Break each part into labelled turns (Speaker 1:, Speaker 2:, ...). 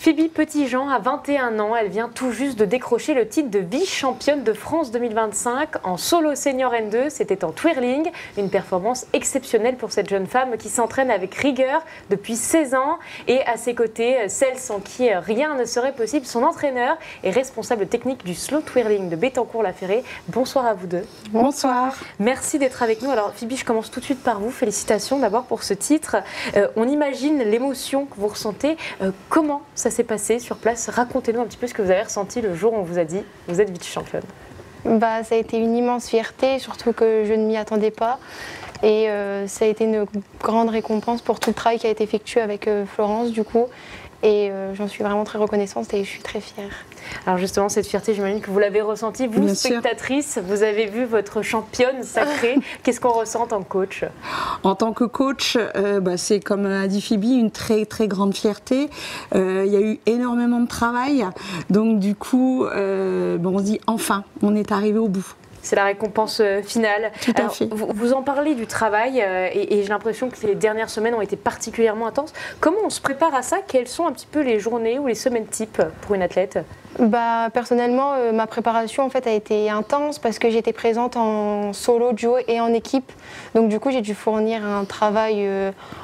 Speaker 1: Phoebe Petitjean a 21 ans, elle vient tout juste de décrocher le titre de vice-championne de France 2025 en solo senior N2, c'était en twirling, une performance exceptionnelle pour cette jeune femme qui s'entraîne avec rigueur depuis 16 ans et à ses côtés, celle sans qui rien ne serait possible, son entraîneur et responsable technique du slow twirling de Bettencourt-la-Ferrée. Bonsoir à vous deux.
Speaker 2: Bonsoir.
Speaker 1: Merci d'être avec nous. Alors Phoebe, je commence tout de suite par vous, félicitations d'abord pour ce titre. On imagine l'émotion que vous ressentez, comment ça s'est passé sur place? Racontez-nous un petit peu ce que vous avez ressenti le jour où on vous a dit vous êtes vice-championne.
Speaker 2: Ça a été une immense fierté, surtout que je ne m'y attendais pas. Et ça a été une grande récompense pour tout le travail qui a été effectué avec Florence du coup. Et j'en suis vraiment très reconnaissante et je suis très fière.
Speaker 1: Alors justement, cette fierté, j'imagine que vous l'avez ressentie, vous,
Speaker 3: Bien
Speaker 1: spectatrice, sûr. Vous avez vu votre championne sacrée. Qu'est-ce qu'on ressent en tant que coach?
Speaker 3: En tant que coach, c'est comme a dit Phoebe, une très très grande fierté. Il y a eu énormément de travail, donc du coup, on se dit enfin, on est arrivé au bout.
Speaker 1: C'est la récompense finale.
Speaker 3: Tout à fait.
Speaker 1: Vous en parlez du travail et j'ai l'impression que les dernières semaines ont été particulièrement intenses. Comment on se prépare à ça? Quelles sont un petit peu les journées ou les semaines types pour une athlète?
Speaker 2: Personnellement, ma préparation en fait a été intense parce que j'étais présente en solo, duo et en équipe. Donc du coup, j'ai dû fournir un travail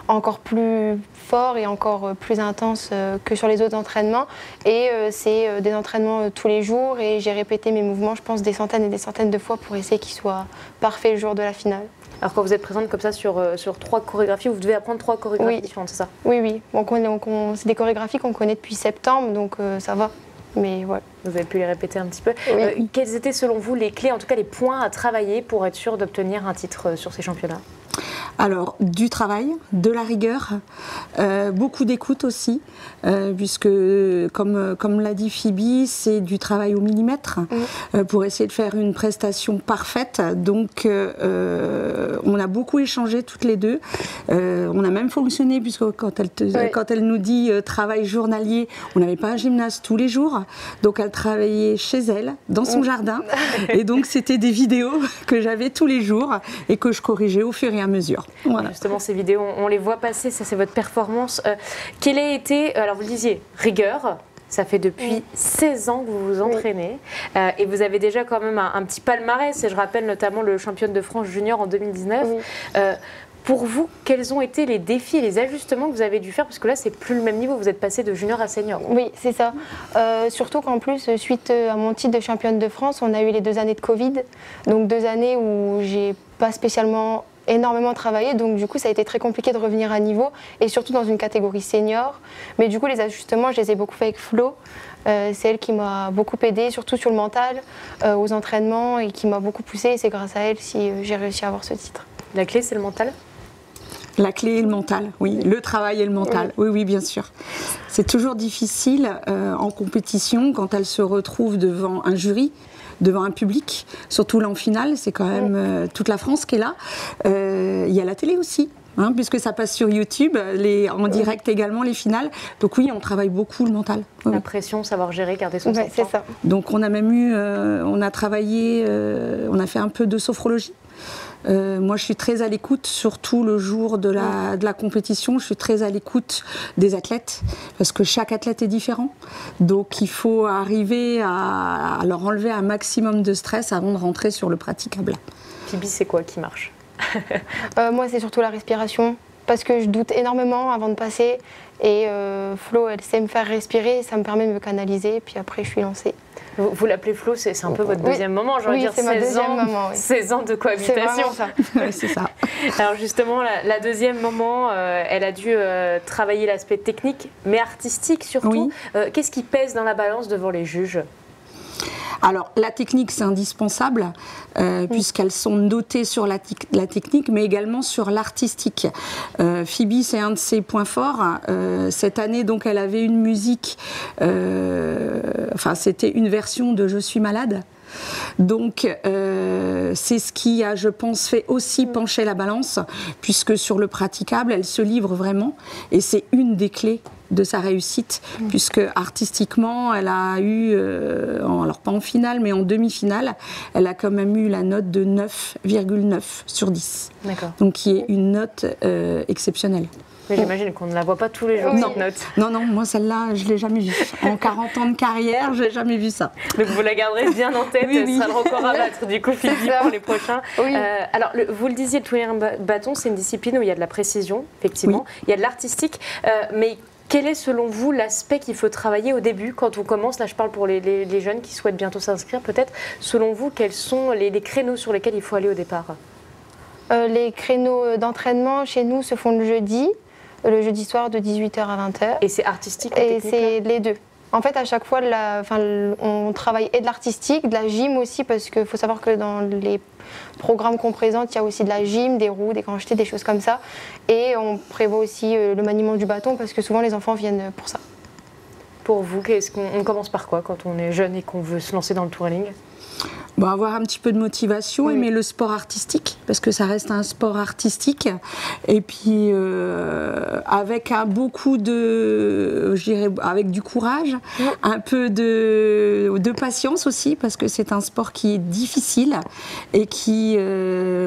Speaker 2: encore plus fort et encore plus intense que sur les autres entraînements. Et c'est des entraînements tous les jours et j'ai répété mes mouvements, je pense, des centaines et des centaines de fois pour essayer qu'ils soient parfaits le jour de la finale.
Speaker 1: Alors quand vous êtes présente comme ça sur 3 chorégraphies, vous devez apprendre 3 chorégraphies différentes, c'est ça?
Speaker 2: Oui. C'est des chorégraphies qu'on connaît depuis septembre, donc ça va. Mais ouais.
Speaker 1: Vous avez pu les répéter un petit peu.
Speaker 2: Oui.
Speaker 1: Quelles étaient selon vous les clés, en tout cas les points à travailler pour être sûr d'obtenir un titre sur ces championnats?
Speaker 3: Alors, du travail, de la rigueur, beaucoup d'écoute aussi, puisque, comme l'a dit Phoebe, c'est du travail au millimètre pour essayer de faire une prestation parfaite. Donc, on a beaucoup échangé toutes les deux. On a même fonctionné, puisque quand elle nous dit travail journalier, on n'avait pas un gymnase tous les jours. Donc, elle travaillait chez elle, dans son jardin. Et donc, c'était des vidéos que j'avais tous les jours et que je corrigeais au fur et à mesure. Voilà.
Speaker 1: Justement, ces vidéos, on les voit passer, ça c'est votre performance. Quelle a été, alors vous le disiez, rigueur, ça fait depuis 16 ans que vous vous entraînez et vous avez déjà quand même un petit palmarès, et je rappelle notamment le championne de France junior en 2019. Pour vous, quels ont été les défis et les ajustements que vous avez dû faire? Parce que là, c'est plus le même niveau, vous êtes passé de junior à senior.
Speaker 2: Oui, c'est ça. Surtout qu'en plus, suite à mon titre de championne de France, on a eu les 2 années de Covid. Donc 2 années où j'ai pas spécialement énormément travaillé, donc du coup ça a été très compliqué de revenir à niveau et surtout dans une catégorie senior. Mais du coup les ajustements, je les ai beaucoup fait avec Flo. C'est elle qui m'a beaucoup aidée, surtout sur le mental, aux entraînements, et qui m'a beaucoup poussée, et c'est grâce à elle si j'ai réussi à avoir ce titre.
Speaker 1: La clé, c'est le mental?
Speaker 3: La clé est le mental, oui. Le travail et le mental, oui, bien sûr. C'est toujours difficile en compétition quand elle se retrouve devant un jury, devant un public, surtout là en finale, c'est quand même toute la France qui est là. Il y a la télé aussi, puisque ça passe sur YouTube, en direct également les finales. Donc oui, on travaille beaucoup le mental.
Speaker 1: La pression, savoir gérer, garder son sang-froid.
Speaker 2: C'est ça.
Speaker 3: Donc on a même eu, on a travaillé, on a fait un peu de sophrologie. Moi, je suis très à l'écoute, surtout le jour de la compétition. Je suis très à l'écoute des athlètes, parce que chaque athlète est différent. Donc, il faut arriver à leur enlever un maximum de stress avant de rentrer sur le praticable.
Speaker 1: Phoebe, c'est quoi qui marche?
Speaker 2: Moi, c'est surtout la respiration, parce que je doute énormément avant de passer. Et Flo, elle sait me faire respirer, ça me permet de me canaliser, puis après, je suis lancée.
Speaker 1: Vous l'appelez Flo, c'est un peu votre deuxième moment, j'ai envie de dire,
Speaker 2: c'est ma deuxième maman.
Speaker 1: 16 ans de cohabitation.
Speaker 3: C'est ça.
Speaker 1: Alors justement, la deuxième maman, elle a dû travailler l'aspect technique, mais artistique surtout. Qu'est-ce qui pèse dans la balance devant les juges?
Speaker 3: Alors, la technique, c'est indispensable, puisqu'elles sont notées sur la technique, mais également sur l'artistique. Phoebe, c'est un de ses points forts. Cette année, donc, elle avait une musique, c'était une version de « Je suis malade ». Donc, c'est ce qui a, je pense, fait aussi pencher la balance, puisque sur le praticable, elle se livre vraiment, et c'est une des clés de sa réussite, puisque artistiquement, elle a eu, alors pas en finale, mais en demi-finale, elle a quand même eu la note de 9,9 sur 10. Donc, qui est une note exceptionnelle.
Speaker 1: Mais j'imagine qu'on ne la voit pas tous les jours,
Speaker 3: Non.
Speaker 1: cette note.
Speaker 3: Non, moi celle-là, je ne l'ai jamais vue. En 40 ans de carrière, je n'ai jamais vu ça.
Speaker 1: Donc vous la garderez bien en tête,
Speaker 3: Oui.
Speaker 1: ce sera le record à battre du coup, Phoebe, pour les prochains.
Speaker 2: Oui.
Speaker 1: Alors, vous le disiez, le touring bâton, c'est une discipline où il y a de la précision, effectivement, il y a de l'artistique, mais quel est selon vous l'aspect qu'il faut travailler au début quand on commence? Là, je parle pour les jeunes qui souhaitent bientôt s'inscrire, peut-être. Selon vous, quels sont les créneaux sur lesquels il faut aller au départ?
Speaker 2: Les créneaux d'entraînement chez nous se font le jeudi soir de 18h à 20h.
Speaker 1: Et c'est artistique ou
Speaker 2: Et
Speaker 1: technique,
Speaker 2: c'est
Speaker 1: là
Speaker 2: les deux. En fait, à chaque fois, on travaille et de l'artistique, de la gym aussi, parce qu'il faut savoir que dans les programmes qu'on présente, il y a aussi de la gym, des roues, des grands jetés, des choses comme ça. Et on prévoit aussi le maniement du bâton, parce que souvent les enfants viennent pour ça.
Speaker 1: Pour vous, on commence par quoi quand on est jeune et qu'on veut se lancer dans le touring?
Speaker 3: Bon, avoir un petit peu de motivation,
Speaker 2: Oui.
Speaker 3: aimer le sport artistique, parce que ça reste un sport artistique. Et puis, avec beaucoup de, je dirais, avec du courage, un peu de patience aussi, parce que c'est un sport qui est difficile et qui,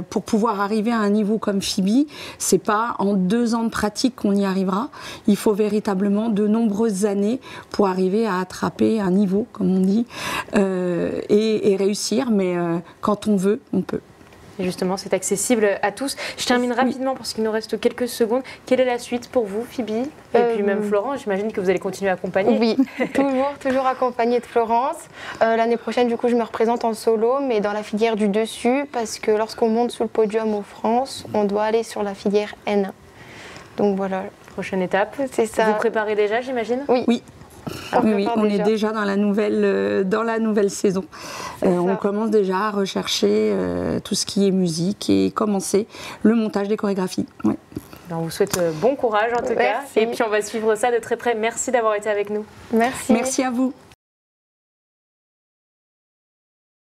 Speaker 3: pour pouvoir arriver à un niveau comme Phoebe, c'est pas en 2 ans de pratique qu'on y arrivera. Il faut véritablement de nombreuses années pour arriver à attraper un niveau, comme on dit, et réussir. Mais quand on veut, on peut.
Speaker 1: Et justement, c'est accessible à tous. Je termine rapidement parce qu'il nous reste quelques secondes. Quelle est la suite pour vous, Phoebe? Et puis même Florence, j'imagine que vous allez continuer à accompagner.
Speaker 2: Oui, toujours accompagnée de Florence. L'année prochaine, du coup, je me représente en solo, mais dans la filière du dessus, parce que lorsqu'on monte sur le podium aux France, on doit aller sur la filière N. Donc voilà.
Speaker 1: Prochaine étape.
Speaker 2: C'est ça.
Speaker 1: Vous préparez déjà, j'imagine?
Speaker 3: Oui. Oui, on est déjà dans la nouvelle saison. On commence déjà à rechercher tout ce qui est musique et commencer le montage des chorégraphies. Ouais.
Speaker 1: On vous souhaite bon courage en tout cas. Et puis on va suivre ça de très près. Merci d'avoir été avec nous.
Speaker 2: Merci.
Speaker 3: Merci à vous.